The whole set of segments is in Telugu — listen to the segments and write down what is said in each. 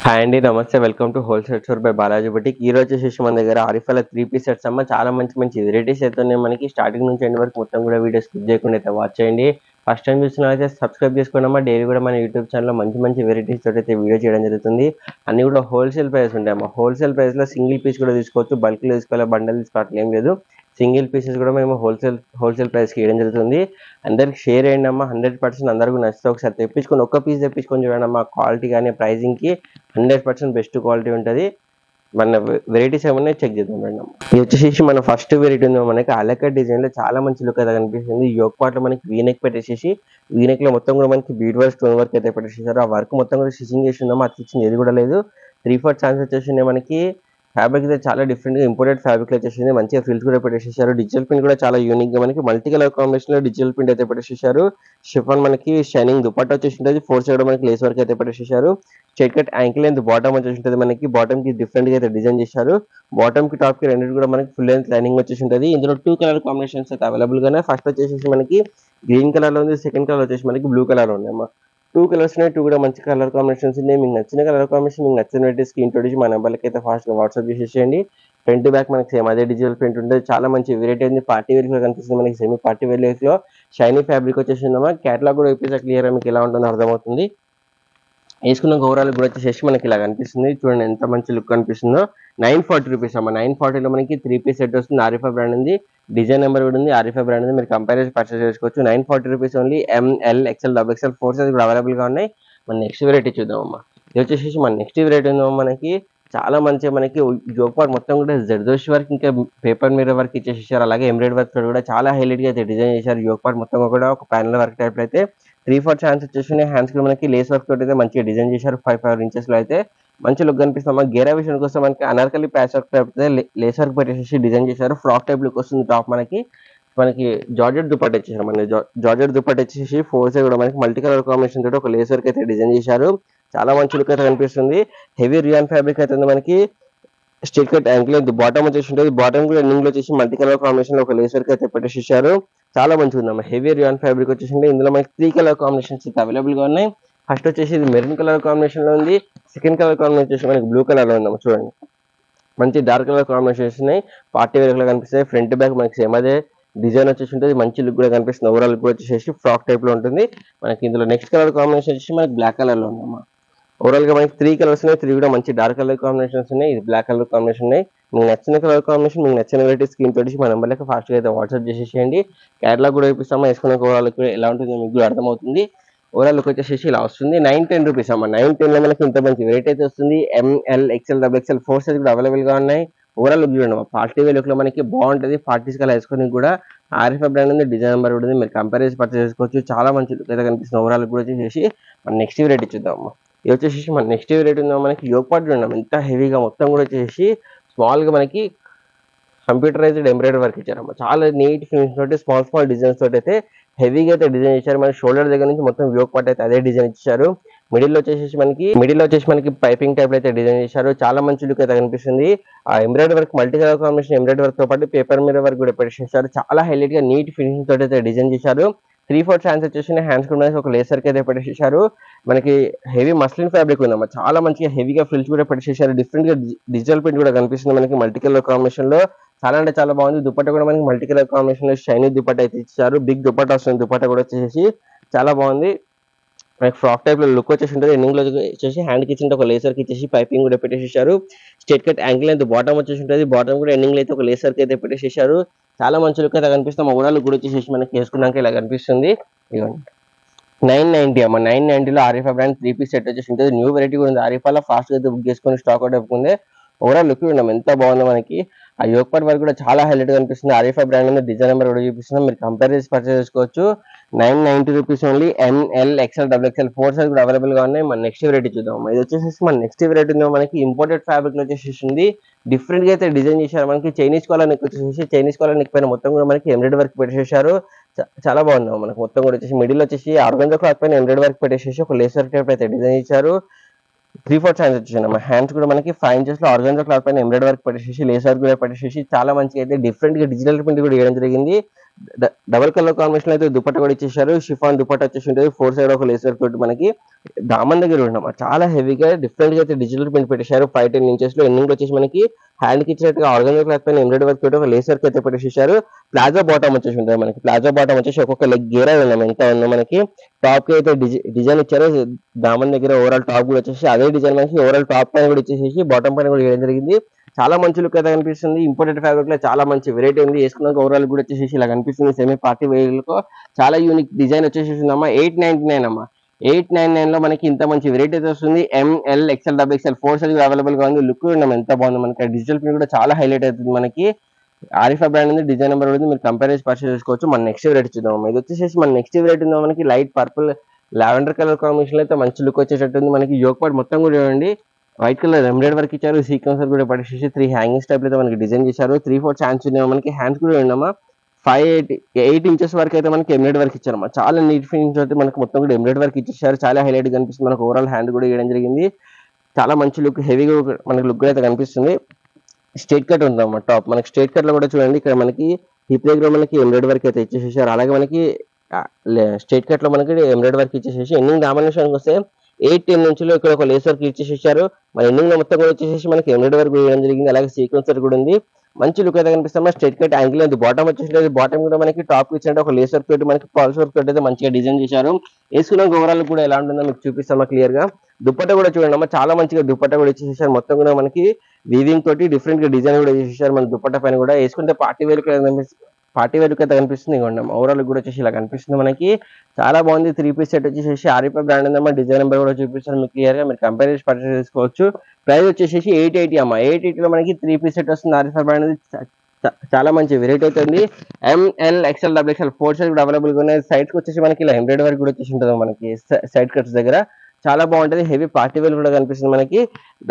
హాయ్ అండి, నమస్తే. Welcome to wholesale store by Balaji boutique. ఈ రోజు వచ్చేసి మన దగ్గర ఆరిఫాల 3 పీస్ సెట్స్ అమ్మ. చాలా మంచి వెరైటీస్ అయితే ఉన్నాయి మనకి. స్టార్టింగ్ నుంచి ఎండ్ వరకు మొత్తం కూడా వీడియో స్కిప్ చేయకుండా అయితే వాచ్ చేయండి. ఫస్ట్ టైం చూస్తున్నా అయితే సబ్స్క్రైబ్ చేసుకోండి. డైలీ కూడా మన యూట్యూబ్ ఛానల్లో మంచి వెరైటీస్ తోటి అయితే వీడియో చేయడం జరుగుతుంది. అన్ని కూడా హోల్సేల్ ప్రైస్ ఉంటాయమ్మా. హోల్సేల్ ప్రైస్లో సింగిల్ పీస్ కూడా తీసుకోవచ్చు, బల్క్లో తీసుకోవాలి, బండల్ తీసుకోవాలి, ఏం లేదు. సింగిల్ పీసెస్ కూడా మేము హోల్సేల్ ప్రైస్కి ఇవ్వడం జరుగుతుంది. అందరికి షేర్ చేయండి అమ్మా. 100% అందరికీ నచ్చితే ఒకసారి తెప్పించుకొని, ఒక్క పీస్ తెప్పించుకొని చూడండి అమ్మా. క్వాలిటీ కానీ ప్రైజింగ్కి 100% బెస్ట్ క్వాలిటీ ఉంటుంది. మన వెరైటీస్ ఏమన్నా చెక్ చేద్దాం మేడం. ఇది వచ్చేసి మన ఫస్ట్ వెరైటీ ఉంది మనకి. అలక డిజైన్లో చాలా మంచి లుక్ అయితే కనిపిస్తుంది. యోక్ పార్ట్లో మనకి వీనెక్ పెట్టేసేసి, వీనెక్లో మొత్తం కూడా మనకి బీడ్ వర్క్, స్టోన్ వర్క్ అయితే పెట్టేసేసారు. ఆ వర్క్ మొత్తం కూడా స్టిచింగ్ చేసి ఉందామా, అది ఇచ్చింది ఏది కూడా లేదు. 3/4 ఛాన్స్ వచ్చేసి మనకి. ఫ్యాబ్రిక్ అయితే చాలా డిఫరెంట్గా ఇంపోర్టెడ్ ఫ్యాబ్రిక్ వచ్చేసింది. మంచిగా ఫ్రిల్స్ కూడా పెట్టేసేసారు. డిజిటల్ ప్రింట్ కూడా చాలా యూనిక్గా మనకి మల్టీ కలర్ కాంబినేషన్లో డిజిటల్ ప్రింట్ అయితే పెట్టేసేసారు. షిఫాన్ మనకి షైనింగ్ దుపట్టా వచ్చేసి ఉంటుంది. 4 సైడ్ మనకి లేస్ వర్క్ అయితే పెట్టేసేసారు. Straight cut ankle length bottom వచ్చేసి ఉంటుంది మనకి. బాటమ్ కి డిఫరెంట్ గా అయితే డిజైన్ చేశారు. బాటమ్ కి టాప్ కి రెండింటి కూడా మనకి ఫుల్ లెంత్ లైనింగ్ వచ్చేసి ఉంటుంది. ఇందులో 2 కలర్ కాంబినేషన్స్ అయితే అవైలబుల్ గానే. ఫస్ట్ వచ్చేసి మనకి గ్రీన్ కలర్ లో ఉంది, సెకండ్ కలర్ వచ్చేసి మనకి బ్లూ కలర్ లో ఉంది అమ్మా. 2 కలర్స్ ఉన్నాయి, 2 కూడా మంచి కలర్ కాంబినేషన్స్ ఉన్నాయి. మీకు నచ్చిన కలర్ కాంబినేషన్, మీకు నచ్చిన స్క్రీన్ తోటి మా నెంబర్కి అయితే ఫాస్ట్ గా వాట్సాప్ చేసేయండి. ఫ్రంట్ బ్యాక్ మనకి సేమ్ అదే డిజిటల్ ప్రింట్ ఉంటుంది. చాలా మంచి వెరైటీ ఉంది. పార్టీ వేర్ లో కనిపిస్తుంది మనకి. సెమీ పార్టీ వేర్ లో షైనీ ఫ్యాబ్రిక్ వచ్చేసిందమ్మా. క్యాటలాగ్ కూడా వేపిస్తే క్లియర్ గా మీకు ఎలా ఉంటుందో అర్థమవుతుంది. వేసుకున్న ఓవరాల్ కూడా వచ్చేసి మనకి ఇలా కనిపిస్తుంది. చూడండి ఎంత మంచి లుక్ కనిపిస్తుందో. 940 రూపీస్ అమ్మ. 940లో మనకి 3 పీస్ సెట్ వస్తుంది. ఆరిఫా బ్రాండ్ ఉంది, డిజైన్ నెంబర్ కూడా ఉంది. ఆరిఫా బ్రాండ్ ఉంది, మీరు కంపేర్ చేసి పర్చేస్ చేసుకోవచ్చు. 940 rupees only. ML, XL, XXL 4 size కూడా అవైలబుల్ గా ఉన్నాయి. మన నెక్స్ట్ వెరైటీ చూద్దాం అమ్మా. ఇది వచ్చేసి మన నెక్స్ట్ వెరైటీ ఉందో మనకి. చాలా మంచిగా మనకి జోక్ పార్ట్ మొత్తం కూడా జర్దోష్ వర్క్, ఇంకా పేపర్ మిర్రర్ వర్క్ ఇచ్చేసారు. అలాగే ఎంబ్రాయిడరీ వర్క్ కూడా చాలా హైలైట్ గా అయితే డిజైన్ చేశారు. జోక్ పార్ట్ మొత్తం కూడా ఒక ప్యానల్ వర్క్ టైప్ అయితే 3/4 ఛాన్స్ వచ్చేసి హ్యాండ్స్ కూడా మనకి లేస్ వర్క్ తోటి అయితే మంచిగా డిజైన్ చేశారు. 5 ఇంచెస్ లో అయితే మంచి లుక్ కనిపిస్తుంది. గేరా విషయం కోసం మనకి అనార్కలి ప్యాచ్ వర్క్ టైప్ అయితే లేస్ వర్క్ పెట్టేసి డిజైన్ చేశారు. ఫ్రాక్ టైప్ లుక్ వస్తుంది. టాప్ మనకి జార్జెట్ దుపట్టా ఇచ్చేసారు. మన జార్జెట్ దుపట్టా ఇచ్చేసి 4 సైడ్ కూడా మనకి మల్టీ కలర్ కాంబినేషన్ తోటి ఒక లేస్ వర్క్ అయితే డిజైన్ చేశారు. చాలా మంచి లుక్ అయితే కనిపిస్తుంది. హెవీ రియాన్ ఫ్యాబ్రిక్ అయితే మనకి. స్ట్రైట్ కట్ యాంకిల్ బాటమ్ వచ్చేసి ఉంటుంది. బాటమ్ కూడా ఎండింగ్ లో వచ్చేసి మల్టీ కలర్ కాంబినేషన్ లో ఒక లేస్ వర్క్ అయితే పెట్టేసేసారు. చాలా మంచిగా ఉందమ్మా. హెవీ రియాన్ ఫ్యాబ్రిక్ వచ్చేసి ఇందులో మనకి 3 కలర్ కాంబినేషన్స్ అయితే అవైలబుల్ గా ఉన్నాయి. ఫస్ట్ వచ్చేసి ఇది మెరూన్ కలర్ కాంబినేషన్ లో ఉంది. సెకండ్ కలర్ కాంబినేషన్ వచ్చేసి మనకి బ్లూ కలర్ లో ఉందమ్మా. చూడండి మంచి డార్క్ కలర్ కాంబినేషన్స్ ఉన్నాయి. పార్టీ వేర్ లో కనిపిస్తాయి. ఫ్రంట్ బ్యాక్ మనకి సేమ్ అదే డిజైన్ వచ్చేసి ఉంటుంది. మంచి లుక్ కూడా కనిపిస్తుంది. ఓవరాల్ లుక్ వచ్చేసి ఫ్రాక్ టైప్ లో ఉంటుంది మనకి. ఇందులో నెక్స్ట్ కలర్ కాంబినేషన్ వచ్చేసి మనకి బ్లాక్ కలర్ లో ఉందమ్మా. ఓవరాల్ గా మనకి 3 కలర్స్ ఉన్నాయి. 3 కూడా మంచి డార్క్ కలర్ కాంబినేషన్స్ ఉన్నాయి. ఇది బ్లాక్ కలర్ కాంబినేషన్ ఉన్నాయి. మీకు నచ్చిన కలర్ కాంబినేషన్, మీకు నచ్చిన వెరైటీ స్క్రీన్ తోటి మా నెంబర్లకి ఫాస్ట్ గా అయితే వాట్సాప్ చేసేసేయండి. క్యాటలాగ్ కూడా వేపిస్తామా. వేసుకున్న ఓవరాల్ లుక్ ఎలా ఉంటుందో మీకు కూడా అర్థమవుతుంది. ఓవరాల్ లుక్ వచ్చేసి ఇలా వస్తుంది. 910 రూపీస్ అమ్మ. 910 లో మనకి ఇంత మంచి వెరైటీ అయితే వస్తుంది. ML, XL, XXL 4 సైజ్ కూడా అవైలబుల్ గా ఉన్నాయి. ఓవరాల్ లుక్ చూడండి. పార్టీ వేర్ లుక్ లో మనకి బాగుంటుంది. పార్టీస్ కల్లా వేసుకొని కూడా ఆరిఫా బ్రాండ్ ఉంది, డిజైన్ నెంబర్ కూడా ఉంది. మీరు కంపేర్ చేసి పర్చేస్ చేసుకోవచ్చు. చాలా మంచి లుక్ అయితే కనిపిస్తుంది. ఓవరాల్ లుక్ కూడా వచ్చేసి మన నెక్స్ట్ వెరైటీ చూద్దాం. ఇది వచ్చేసి మన నెక్స్ట్ వెరైటీ ఉందో మనకి. యోక్ పార్ట్ చూడండి ఎంత హెవీగా మొత్తం కూడా వచ్చేసి స్మాల్ గా మనకి కంప్యూటరైజ్డ్ ఎంబ్రాయిడరీ వర్క్ ఇచ్చారమ్మా. చాలా నీట్ ఫినిష్ తోటి స్మాల్ డిజైన్స్ తోటి అయితే హెవీగా అయితే డిజైన్ ఇచ్చారు. మన షోల్డర్ దగ్గర నుంచి మొత్తం యోక్ పార్ట్ అయితే అదే డిజైన్ ఇచ్చారు. మిడిల్ లో వచ్చేసి మనకి పైపింగ్ టైప్ అయితే డిజైన్ చేశారు. చాలా మంచి లుక్ అయితే కనిపిస్తుంది. ఆ embroidery work multi colour combination embroidery work తో పాటు పేపర్ మిర్రర్ వర్క్ కూడా పెట్టేసారు. చాలా హైలైట్ గా నీట్ ఫినిషింగ్ తోటి అయితే డిజైన్ చేశారు. 3/4 ఛాన్స్ వచ్చేసి హ్యాండ్స్ కూడా ఒక లేసర్ కి అయితే పెట్టేసేసారు. మనకి హెవీ మస్లిన్ ఫ్యాబ్రిక్ ఉందమ్మా. చాలా మంచిగా హెవీగా ఫ్రిల్స్ కూడా పెట్టేసేసారు. డిఫరెంట్ గా డిజిటల్ ప్రింట్ కూడా కనిపిస్తుంది మనకి మల్టీ కలర్ కాంబినేషన్ లో. చాలా అంటే చాలా బాగుంది. దుపట్టా కూడా మనకి మల్టీ కలర్ కాంబినేషన్ లో షైనీ దుపట్టా అయితే ఇచ్చారు. బిగ్ దుపట్టా వస్తుంది. దుపట్టా కూడా వచ్చేసి చాలా బాగుంది. మనకి ఫ్రాక్ టైప్ లో లుక్ వచ్చేసి ఉంటుంది. ఎండింగ్ లో వచ్చేసి హ్యాండ్ కి ఇచ్చిన ఒక లేసర్ కి ఇచ్చేసి పైపింగ్ కూడా పెట్టేసేసారు. స్ట్రైట్ కట్ యాంకిల్ అయితే బాటమ్ వచ్చేసి ఉంటుంది. బాటమ్ కూడా ఎండింగ్ లో అయితే ఒక లేసర్ కి అయితే పెట్టేసేసారు. చాలా మంచి లుక్ అయితే కనిపిస్తుంది. ఓవరాల్ లుక్ కూడా వచ్చేసి మనకి వేసుకున్నాక ఇలా కనిపిస్తుంది. ఇవ్వండి 990 అమ్మ. 990లో ఆరిఫా బ్రాండ్ 3 పీస్ సెట్ వచ్చేసి ఉంటుంది. న్యూ వెరైటీ కూడా ఉంది. ఆరిఫాలో ఫాస్ట్ గా అయితే బుక్ చేసుకొని స్టాక్ అవుట్ అయిపోతుంది. ఓవరాల్ లుక్ చూడండి ఎంత బాగుందో మనకి. ఆ యోక్ పార్ట్ వర్క్ కూడా చాలా హైలైట్ కనిపిస్తుంది. ఆరిఫా బ్రాండ్ ఉంది, డిజైన్ నెంబర్ కూడా చూపిస్తున్నాం. మీరు కంపేర్ చేసి పర్చేస్ చేసుకోవచ్చు. 990 rupees only. ML, XL, XXL 4 size కూడా అవైలబుల్ గా ఉన్నాయి. మన నెక్స్ట్ వెరైటీ చూద్దాం. ఇది వచ్చేసి మన నెక్స్ట్ వెరైటీ మనకి ఇంపోర్టెడ్ ఫ్యాబ్రిక్ లో వచ్చేసి డిఫరెంట్ గా అయితే డిజైన్ చేశారు. మనకి చైనీస్ కాలర్ నెక్ వచ్చేసి చైనీస్ కాలర్ నెక్ పైన మొత్తం కూడా మనకి ఎంబ్రాయిడరీ వర్క్ పెట్టేసారు. చాలా బాగుంది మనకి. మొత్తం కూడా వచ్చేసి మిడిల్ వచ్చేసి ఆర్గంజా క్లాత్ పైన ఎంబ్రాయిడరీ వర్క్ పెట్టేసి ఒక లేసర్ టైప్ అయితే డిజైన్ ఇచ్చారు. 3/4 ఛాన్స్ వచ్చేసి మన హ్యాండ్స్ కూడా మనకి 5 ఇంచెస్ లో ఆర్గంజా క్లాత్ పైన ఎంబ్రాయిడరీ వర్క్ పెట్టేసి లేసర్ కూడా పెట్టేసి చాలా మంచిగా అయితే డిఫరెంట్ గా డిజిటల్ ప్రింట్ కూడా వేయడం జరిగింది. డబల్ కలర్ కాంబినేషన్ అయితే దుపట్టా కూడా ఇచ్చేసారు. షిఫాన్ దుపట్టా వచ్చేసి ఉంటుంది. 4 సైడ్ ఒక లేసర్ తోటి మనకి దామన్ దగ్గర ఉన్నాం. చాలా హెవీగా డిఫరెంట్ గా అయితే డిజిటల్ ప్రింట్ పెట్టేశారు. 5-10 ఇంచెస్ లో ఎండింగ్ వచ్చేసి మనకి హ్యాండ్ కి ఇచ్చినట్టుగా ఆర్గనైజ్ క్లాత్ పైన ఎంబ్రాయిడరీ వర్క్ తోటి ఒక లేసర్ అయితే పెట్టేసారు. ప్లాజో బాటమ్ వచ్చేసి ఉంటుంది మనకి. ప్లాజో బాటమ్ వచ్చేసి ఒక్కొక్క లెగ్ గేరా ఉన్నాం ఎంత ఉందో మనకి. టాప్ కి అయితే డిజైన్ ఇచ్చారు. దామన్ దగ్గర ఓవరాల్ టాప్ కూడా వచ్చేసి అదే డిజైన్ మనకి ఓవరాల్ టాప్ పైన కూడా ఇచ్చేసి బాటమ్ పైన కూడా వేయడం జరిగింది. చాలా మంచి లుక్ అయితే కనిపిస్తుంది. ఇంపోర్టెడ్ ఫ్యాబ్రిక్ లో చాలా మంచి వెరైటీ ఉంది. వేసుకున్నాక ఓవరాల్ కూడా వచ్చేసి ఇలా కనిపిస్తుంది. సెమీ పార్టీ వేర్ లో చాలా యూనిక్ డిజైన్ వచ్చేసి అమ్మా. 899 అమ్మా. 899 లో మనకి ఇంత మంచి వెరైటీ అయితే వస్తుంది. ML XL XXL 4 size available గా ఉంది. లుక్ ఉన్నాం ఎంత బాగుంది మనకి. డిజిటల్ ప్రింట్ కూడా చాలా హైలైట్ అవుతుంది మనకి. ఆరిఫా బ్రాండ్ ఉంది. డిజైన్ నెంబర్ ఉంది. మీరు కంపేర్ చేసి పర్చేస్ చేసుకోవచ్చు. మన నెక్స్ట్ వెరైటీ చూద్దాం. ఇది వచ్చేసి మన నెక్స్ట్ వెరైటీ ఉందా మనకి light purple lavender colour combination అయితే మంచి లుక్ వచ్చేటట్టుంది మనకి. యోక్ పార్ట్ మొత్తం కూడా చూడండి వైట్ కలర్ ఎంబ్రాయిడరీ వర్క్ ఇచ్చారు. సీక్వెన్స్ కూడా పట్టేసి 3 హ్యాంగింగ్స్ టైప్ అయితే మనకి డిజైన్ చేశారు. 3/4 హ్యాండ్స్ ఉన్నాయి మనకి. హ్యాండ్స్ కూడా ఉన్నామా 8 ఇంచెస్ వరకు అయితే మనకి ఎంబ్రాయిడరీ వర్క్ ఇచ్చారమ్మా. చాలా నీట్ ఫినిషింగ్ అయితే మనకి మొత్తం కూడా ఎంబ్రాయిడరీ వర్క్ ఇచ్చేసారు. చాలా హైలైట్ కనిపిస్తుంది మనకు. ఓవరాల్ హ్యాండ్ కూడా వేయడం జరిగింది. చాలా మంచి లుక్ హెవీగా మనకి లుక్ అయితే కనిపిస్తుంది. స్ట్రైట్ కట్ ఉందన్నమాట టాప్ మనకి. స్ట్రైట్ కట్ లో కూడా చూడండి ఇక్కడ మనకి హిప్ దగ్గర మనకి ఎంబ్రాయిడరీ వర్క్ అయితే ఇచ్చేసేసారు. అలాగే మనకి స్ట్రైట్ కట్ లో మనకి ఎంబ్రాయిడరీ వర్క్ ఇచ్చేసేసి ఎండింగ్ డామినేషన్కి వస్తే 8-10 ఇంచులో ఇక్కడ ఒక లేస్ వర్క్ ఇచ్చేసేసారు. మన ఎండింగ్ లో మొత్తం కూడా వచ్చేసి మనకి ఎంబ్రాయిడరీ వర్క్ వేయడం జరిగింది. అలాగే సీక్వెన్స్ వర్క్ కూడా ఉంది. మంచి లుక్ అయితే కనిపిస్తామా. స్ట్రైట్ కట్ యాంగిల్ ఉంది. బాటమ్ వచ్చేసి బాటమ్ కూడా మనకి టాప్ ఇచ్చినట్టు ఒక లేస్ వర్క్ తోటి మనకి పాల్స్ వర్క్ తోటి అయితే మంచిగా డిజైన్ చేశారు. వేసుకున్న ఓవరాల్ కూడా ఎలా ఉంటుందో మీకు చూపిస్తామా క్లియర్ గా. దుపట్టా కూడా చూడండి అమ్మా. చాలా మంచిగా దుపట్టా కూడా ఇచ్చేసారు. మొత్తం కూడా మనకి వీవింగ్ తోటి డిఫరెంట్ గా డిజైన్ కూడా చేసేసారు. మన దుపట్టా పైన కూడా వేసుకుంటే పార్టీ వేర్ అయితే కనిపిస్తుంది. ఇవ్వండి ఓవరాల్ కూడా వచ్చేసి ఇలా కనిపిస్తుంది మనకి. చాలా బాగుంది. 3 పీస్ సెట్ వచ్చేసి ఆరిఫా బ్రాండ్ ఉందమ్మా. డిజైన్ నెంబర్ కూడా చూపిస్తాను మీకు క్లియర్ గా. మీరు కంపేర్ చేసి పర్చేస్ చేసుకోవచ్చు. ప్రైస్ వచ్చేసి 880 అమ్మా. 880 లో మనకి 3 పీస్ సెట్ వస్తుంది. ఆరిఫా బ్రాండ్ చాలా మంచి వెరైటీ అవుతుంది. ML XL XXL 4 సైజ్ కూడా అవైలబుల్ గా ఉన్నాయి. సైడ్స్ వచ్చేసి మనకి ఇలా ఎంబ్రాయిడరీ వర్క్ కూడా వచ్చేసి ఉంటుంది మనకి సైడ్ కట్స్ దగ్గర. చాలా బాగుంటది. హెవీ పార్టీ వేర్ కూడా కనిపిస్తుంది మనకి.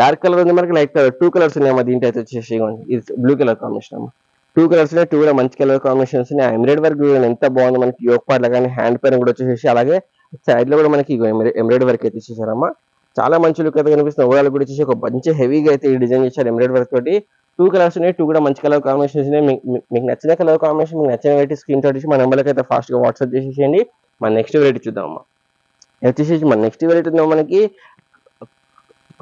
డార్క్ కలర్ ఉంది మనకి, లైట్ కలర్ 2 కలర్స్ ఉన్నాయమ్మా. దీంట్లో అయితే వచ్చేసి ఇది బ్లూ కలర్ కాంబినేషన్ అమ్మా. 2 కలర్స్ ఉన్నాయి. 2 కూడా మంచి కలర్ కాంబినేషన్స్ ఉన్నాయి. ఎంబ్రాయిడరీ వర్క్ ఎంత బాగుంది మనకి. యోక్ పార్ట్ కానీ హ్యాండ్ పైన కూడా వచ్చేసి అలాగే సైడ్ లో కూడా మనకి ఎంబ్రాయిడరీ వర్క్ అయితే ఇచ్చేసారమ్మా. చాలా మంచి లుక్ అయితే కనిపిస్తుంది. ఓవరాల్ కూడా వచ్చేసి ఒక మంచి హెవీగా అయితే డిజైన్ చేశారు ఎంబ్రాయిడరీ వర్క్ తోటి. 2 కలర్స్ ఉన్నాయి. 2 కూడా మంచి కలర్ కాంబినేషన్స్ ఉన్నాయి. మీకు నచ్చిన కలర్ కాంబినేషన్ మీకు నచ్చిన వెరైటీ స్క్రీన్ షాట్ ఇచ్చి మా నెంబర్కి అయితే ఫాస్ట్ గా వాట్సాప్ చేసేసేయండి. మన నెక్స్ట్ వెరైటీ చూద్దాం అమ్మా. వచ్చేసి మన నెక్స్ట్ వెరైటీ ఉందా మనకి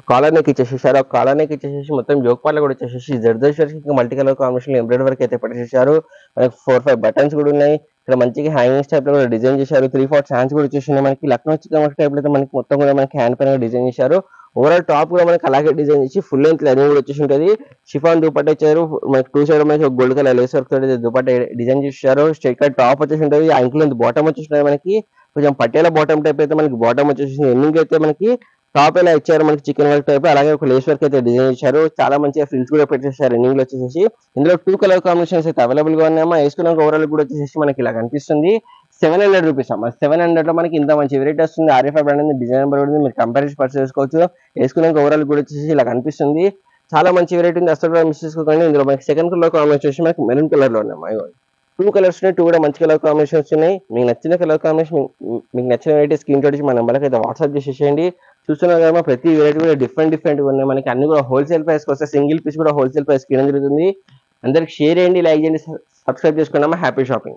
కాలర్ నెక్ ఇచ్చేసేసారు. ఆ కాలర్ నెక్ ఇచ్చేసి మొత్తం జోక్ పార్ట్ కూడా వచ్చేసి zardozi multi colour combination embroidery work అయితే పెట్టేసారు. మనకి 4-5 బటన్స్ కూడా ఉన్నాయి. ఇక్కడ మంచిగా హ్యాంగింగ్స్ టైప్ లో కూడా డిజైన్ చేశారు. 3/4 హ్యాండ్స్ కూడా వచ్చేసి మనకి లక్నో చికెన్ టైప్ లో అయితే మనకి మొత్తం కూడా మనకి హ్యాండ్ పైన డిజైన్ చేశారు. ఓవరాల్ టాప్ కూడా మనకి అలాగే డిజైన్ చేసి ఫుల్ లెంత్ లైనింగ్ కూడా వచ్చేసి ఉంటుంది. షిఫాన్ దుపట్టా ఇచ్చారు. మనకి 2 సైడ్ మనకి గోల్డ్ కలర్ లేస్ వర్క్ తోటి దుపట్టా డిజైన్ చేశారు. స్ట్రైట్ కట్ టాప్ వచ్చేసి ఉంటుంది. యాంకిల్ లెంత్ బాటమ్ వచ్చేసి ఉంటుంది మనకి. కొంచెం పట్టేల బాటమ్ టైప్ అయితే మనకి బాటమ్ వచ్చేసి ఎండింగ్ అయితే మనకి టాప్ ఎలా ఇచ్చారు మనకి చికెన్ వర్క్ టైప్. అలాగే ఒక లేస్ వర్క్ అయితే డిజైన్ చేశారు. చాలా మంచిగా ఫ్రిల్స్ కూడా పెట్టేసారు ఎండింగ్ లో వచ్చేసి. ఇందులో 2 కలర్ కాంబినేషన్స్ అయితే అవైలబుల్ గా ఉన్నాయమ్మా. వేసుకున్నాక ఓవరాల్ కూడా వచ్చేసి మనకి ఇలా కనిపిస్తుంది. 700 రూపీస్ అమ్మా. 700 లో మనకి ఇంత మంచి వెరైటీ వస్తుంది. ఆరిఫా బ్రాండ్ డిజైన్ నెంబర్ ఉంది. మీరు కంపేర్ చేసి పర్చేస్ చేసుకోవచ్చు. వేసుకున్నాక ఓవరాల్ కూడా వచ్చేసి ఇలా కనిపిస్తుంది. చాలా మంచి వెరైటీ ఉంది. అసలు మిస్ చేసుకోకండి. ఇందులో మనకి సెకండ్ కలర్ కాంబినేషన్ వచ్చి మనకి మెరూన్ కలర్ లో ఉన్నాయమ్మా. 2 కలర్స్ ఉన్నాయి. 2 కూడా మంచి కలర్ కాంబినేషన్స్ ఉన్నాయి. మీకు నచ్చిన కలర్ కాంబినేషన్ మీకు నచ్చిన వెరైటీ స్క్రీన్ షాట్ ఇచ్చి మా నెంబర్కి అయితే వాట్సాప్ చేసేసేయండి. చూస్తున్నారు కదా ప్రతి వెరైటీ కూడా డిఫరెంట్ ఉన్నాయి మనకి. అన్ని కూడా హోల్సేల్ ప్రైస్కి వస్తే సింగిల్ పీస్ కూడా హోల్సేల్ ప్రైస్కి ఇవ్వడం జరుగుతుంది. అందరికి షేర్ చేయండి, లైక్ చేయండి, సబ్స్క్రైబ్ చేసుకోండి. Happy shopping.